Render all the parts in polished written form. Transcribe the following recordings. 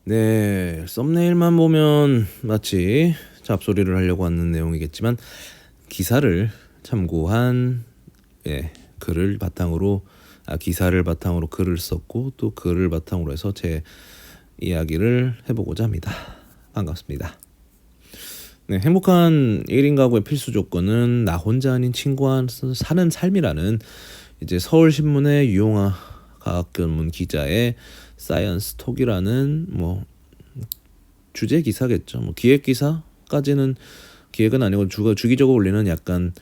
네, 썸네일만 보면 마치 잡소리를 하려고 하는 내용이겠지만 기사를 참고한 글을 바탕으로 기사를 바탕으로 글을 썼고 또 글을 바탕으로 해서 제 이야기를 해보고자 합니다. 반갑습니다. 네, 행복한 1인 가구의 필수 조건은 나 혼자 아닌 친구와 사는 삶이라는 이제 서울신문의 유용하 과학전문 기자의 사이언스 톡이라는 주제 기사겠죠. 기획 기사까지는 기획은 아니고 주기적으로 올리는 약간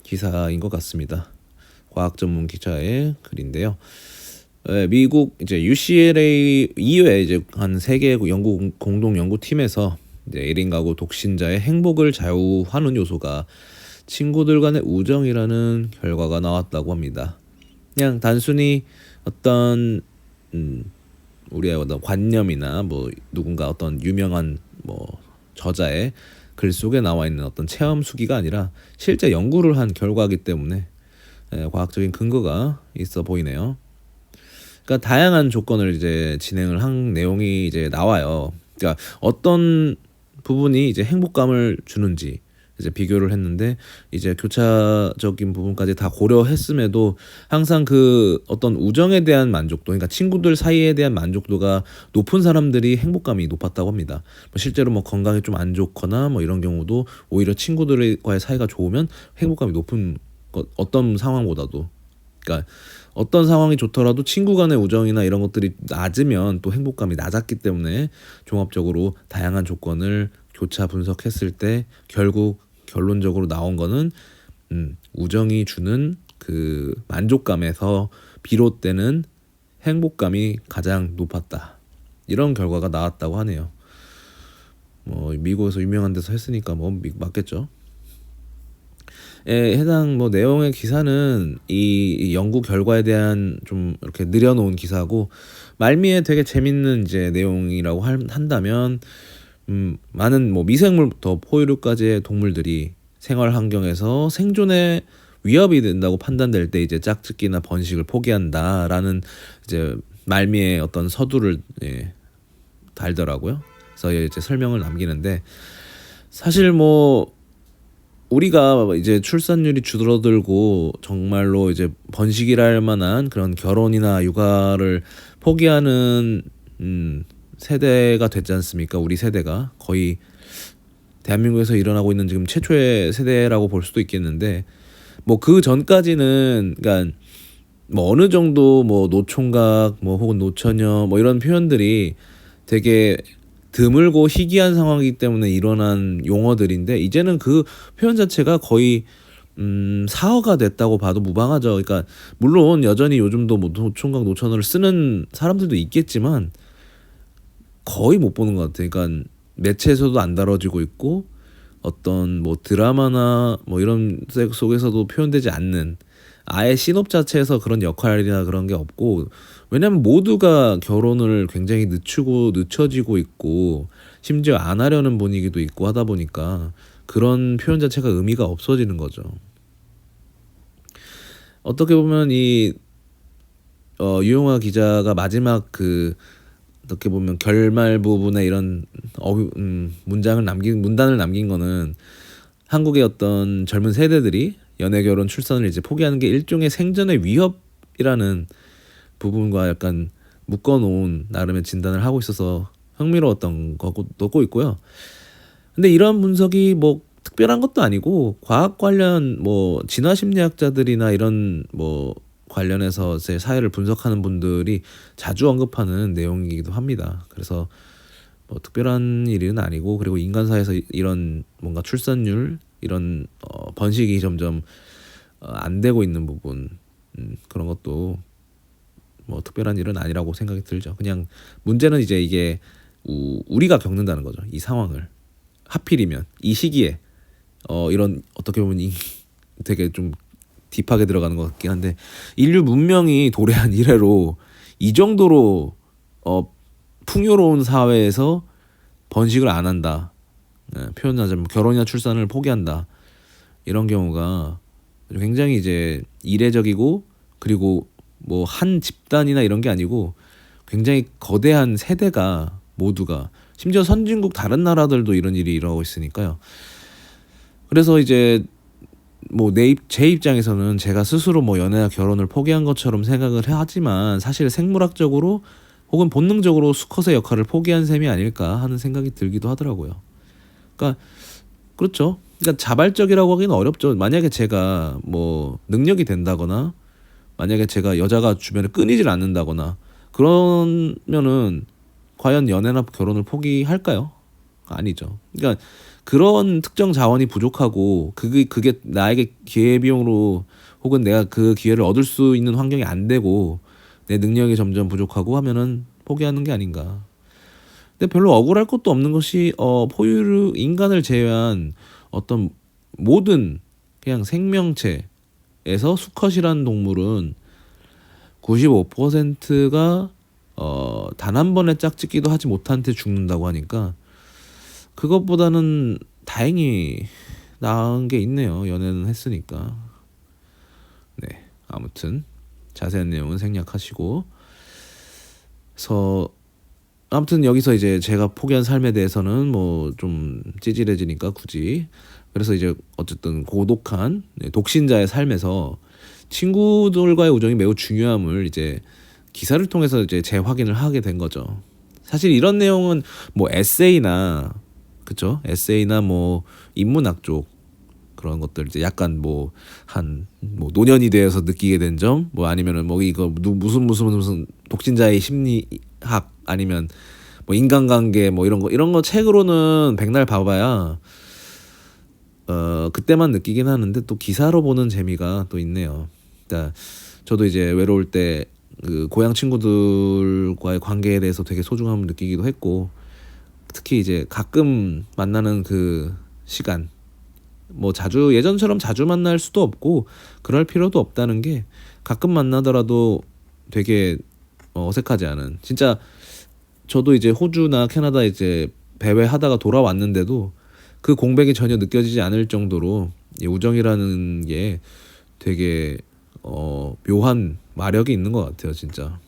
기사인 것 같습니다. 과학 전문 기자의 글인데요. 미국 이제 UCLA 이외에 이제 한 3개의 공동 연구팀에서 이제 1인 가구 독신자의 행복을 좌우하는 요소가 친구들 간의 우정이라는 결과가 나왔다고 합니다. 그냥 단순히 어떤 우리의 어떤 관념이나 누군가 어떤 유명한 저자의 글 속에 나와 있는 어떤 체험 수기가 아니라 실제 연구를 한 결과이기 때문에 과학적인 근거가 있어 보이네요. 그러니까 다양한 조건을 이제 진행을 한 내용이 이제 나와요. 그러니까 어떤 부분이 이제 행복감을 주는지 이제 비교를 했는데 이제 교차적인 부분까지 다 고려했음에도 항상 그 어떤 우정에 대한 만족도, 그러니까 친구들 사이에 대한 만족도가 높은 사람들이 행복감이 높았다고 합니다. 실제로 건강이 좀 안 좋거나 이런 경우도 오히려 친구들과의 사이가 좋으면 행복감이 높은 것, 어떤 상황보다도. 그러니까 어떤 상황이 좋더라도 친구 간의 우정이나 이런 것들이 낮으면 또 행복감이 낮았기 때문에 종합적으로 다양한 조건을 교차 분석했을 때 결국 결론적으로 나온 거는 우정이 주는 그 만족감에서 비롯되는 행복감이 가장 높았다. 이런 결과가 나왔다고 하네요. 미국에서 유명한 데서 했으니까 맞겠죠. 해당 내용의 기사는 이 연구 결과에 대한 좀 이렇게 늘여놓은 기사고 말미에 되게 재밌는 이제 내용이라고 한다면 많은 미생물부터 포유류까지의 동물들이 생활 환경에서 생존에 위협이 된다고 판단될 때 이제 짝짓기나 번식을 포기한다라는 이제 말미에 어떤 서두를 달더라고요. 그래서 이제 설명을 남기는데 사실 우리가 이제 출산율이 줄어들고 정말로 이제 번식이라 할 만한 그런 결혼이나 육아를 포기하는 세대가 됐지 않습니까? 우리 세대가 거의 대한민국에서 일어나고 있는 지금 최초의 세대라고 볼 수도 있겠는데 그 전까지는 그러니까 어느 정도 노총각 혹은 노처녀 이런 표현들이 되게 드물고 희귀한 상황이기 때문에 일어난 용어들인데 이제는 그 표현 자체가 거의 사어가 됐다고 봐도 무방하죠. 그러니까 물론 여전히 요즘도 노총각 노처녀를 쓰는 사람들도 있겠지만 거의 못 보는 것 같아요. 그러니까 매체에서도 안 다뤄지고 있고 어떤 드라마나 이런 속에서도 표현되지 않는 아예 신업 자체에서 그런 역할이나 그런 게 없고 왜냐면 모두가 결혼을 굉장히 늦춰지고 있고 심지어 안 하려는 분위기도 있고 하다 보니까 그런 표현 자체가 의미가 없어지는 거죠. 어떻게 보면 이 유용하 기자가 마지막 어떻게 보면 결말 부분에 이런 문단을 남긴 거는 한국의 어떤 젊은 세대들이 연애 결혼 출산을 이제 포기하는 게 일종의 생존의 위협이라는 부분과 약간 묶어놓은 나름의 진단을 하고 있어서 흥미로웠던 거고 있고요. 근데 이런 분석이 특별한 것도 아니고 과학 관련 진화 심리학자들이나 이런 관련해서 제 사회를 분석하는 분들이 자주 언급하는 내용이기도 합니다. 그래서 특별한 일은 아니고 그리고 인간 사회에서 이런 뭔가 출산율 이런 번식이 점점 안 되고 있는 부분 그런 것도 특별한 일은 아니라고 생각이 들죠. 그냥 문제는 이제 이게 우리가 겪는다는 거죠. 이 상황을 하필이면 이 시기에 이런 어떻게 보면 되게 좀 딥하게 들어가는 것 같긴 한데 인류 문명이 도래한 이래로 이 정도로 풍요로운 사회에서 번식을 안 한다. 표현하자면 결혼이나 출산을 포기한다. 이런 경우가 굉장히 이제 이례적이고 그리고 한 집단이나 이런 게 아니고 굉장히 거대한 세대가 모두가 심지어 선진국 다른 나라들도 이런 일이 일어나고 있으니까요. 그래서 이제 뭐 제 입장에서는 제가 스스로 뭐 연애나 결혼을 포기한 것처럼 생각을 하지만 사실 생물학적으로 혹은 본능적으로 수컷의 역할을 포기한 셈이 아닐까 하는 생각이 들기도 하더라고요. 그러니까 그렇죠. 그러니까 자발적이라고 하기는 어렵죠. 만약에 제가 뭐 능력이 된다거나 만약에 제가 여자가 주변에 끊이질 않는다거나 그러면은 과연 연애나 결혼을 포기할까요? 아니죠. 그러니까 그런 특정 자원이 부족하고 그게 나에게 기회비용으로 혹은 내가 그 기회를 얻을 수 있는 환경이 안 되고 내 능력이 점점 부족하고 하면은 포기하는 게 아닌가. 근데 별로 억울할 것도 없는 것이 포유류 인간을 제외한 어떤 모든 그냥 생명체에서 수컷이라는 동물은 95%가 단 한 번의 짝짓기도 하지 못한 채 죽는다고 하니까 그것보다는 다행히 나은 게 있네요. 연애는 했으니까. 네, 아무튼 자세한 내용은 생략하시고. 그래서 아무튼 여기서 이제 제가 포기한 삶에 대해서는 뭐 좀 찌질해지니까 굳이. 그래서 이제 어쨌든 고독한 독신자의 삶에서 친구들과의 우정이 매우 중요함을 이제 기사를 통해서 이제 재확인을 하게 된 거죠. 사실 이런 내용은 뭐 에세이나 그쵸? 에세이나 뭐 인문학 쪽 그런 것들 이제 약간 뭐 한 뭐 노년이 되어서 느끼게 된 점, 뭐 아니면은 뭐 이거 무슨 독신자의 심리학 아니면 뭐 인간관계 뭐 이런 거 책으로는 백날 봐봐야 그때만 느끼긴 하는데 또 기사로 보는 재미가 또 있네요. 그러니까 저도 이제 외로울 때 그 고향 친구들과의 관계에 대해서 되게 소중함을 느끼기도 했고, 특히 이제 가끔 만나는 그 시간, 뭐 자주 예전처럼 자주 만날 수도 없고 그럴 필요도 없다는 게 가끔 만나더라도 되게 어색하지 않은, 진짜 저도 이제 호주나 캐나다 이제 배회하다가 돌아왔는데도 그 공백이 전혀 느껴지지 않을 정도로 이 우정이라는 게 되게 묘한 마력이 있는 것 같아요, 진짜.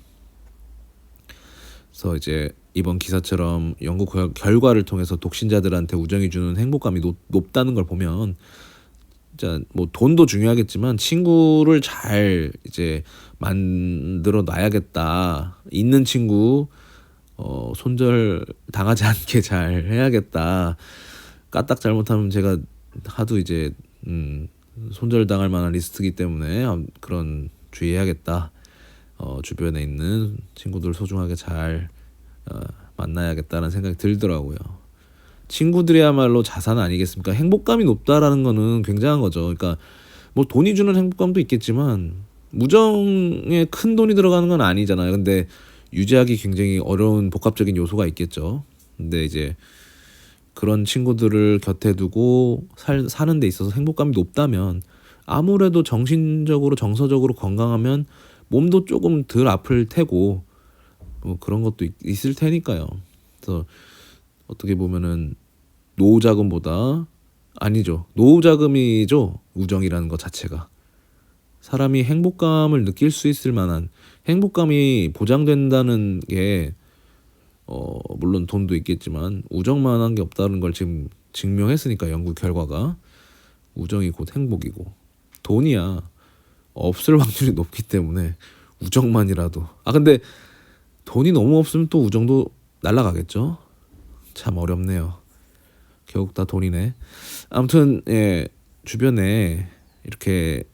그래서 이제 이번 기사처럼 연구 결과를 통해서 독신자들한테 우정이 주는 행복감이 높다는 걸 보면 진짜 뭐 돈도 중요하겠지만 친구를 잘 이제 만들어 놔야겠다. 있는 친구 손절 당하지 않게 잘 해야겠다. 까딱 잘못하면 제가 하도 이제 손절 당할 만한 리스트이기 때문에 그런 주의해야겠다. 주변에 있는 친구들 소중하게 잘 만나야겠다는 생각이 들더라고요. 친구들이야말로 자산 아니겠습니까? 행복감이 높다라는 거는 굉장한 거죠. 그러니까 뭐 돈이 주는 행복감도 있겠지만 무정에 큰 돈이 들어가는 건 아니잖아요. 근데 유지하기 굉장히 어려운 복합적인 요소가 있겠죠. 근데 이제 그런 친구들을 곁에 두고 사는 데 있어서 행복감이 높다면 아무래도 정신적으로 정서적으로 건강하면 몸도 조금 덜 아플 테고 뭐 그런 것도 있을 테니까요. 그래서 어떻게 보면은 노후자금보다 아니죠. 노후자금이죠. 우정이라는 것 자체가. 사람이 행복감을 느낄 수 있을 만한, 행복감이 보장된다는 게 물론 돈도 있겠지만 우정만한 게 없다는 걸 지금 증명했으니까 연구 결과가. 우정이 곧 행복이고 돈이야 없을 확률이 높기 때문에 우정만이라도. 근데 돈이 너무 없으면 또 우정도 날아가겠죠. 참 어렵네요. 결국 다 돈이네. 아무튼 예, 주변에 이렇게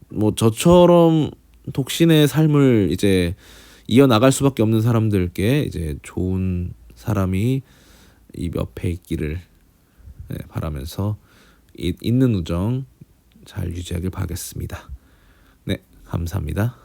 뭐 저처럼 독신의 삶을 이제 이어나갈 수밖에 없는 사람들께 이제 좋은 사람이 이 옆에 있기를 바라면서 있는 우정 잘 유지하길 바라겠습니다. 네, 감사합니다.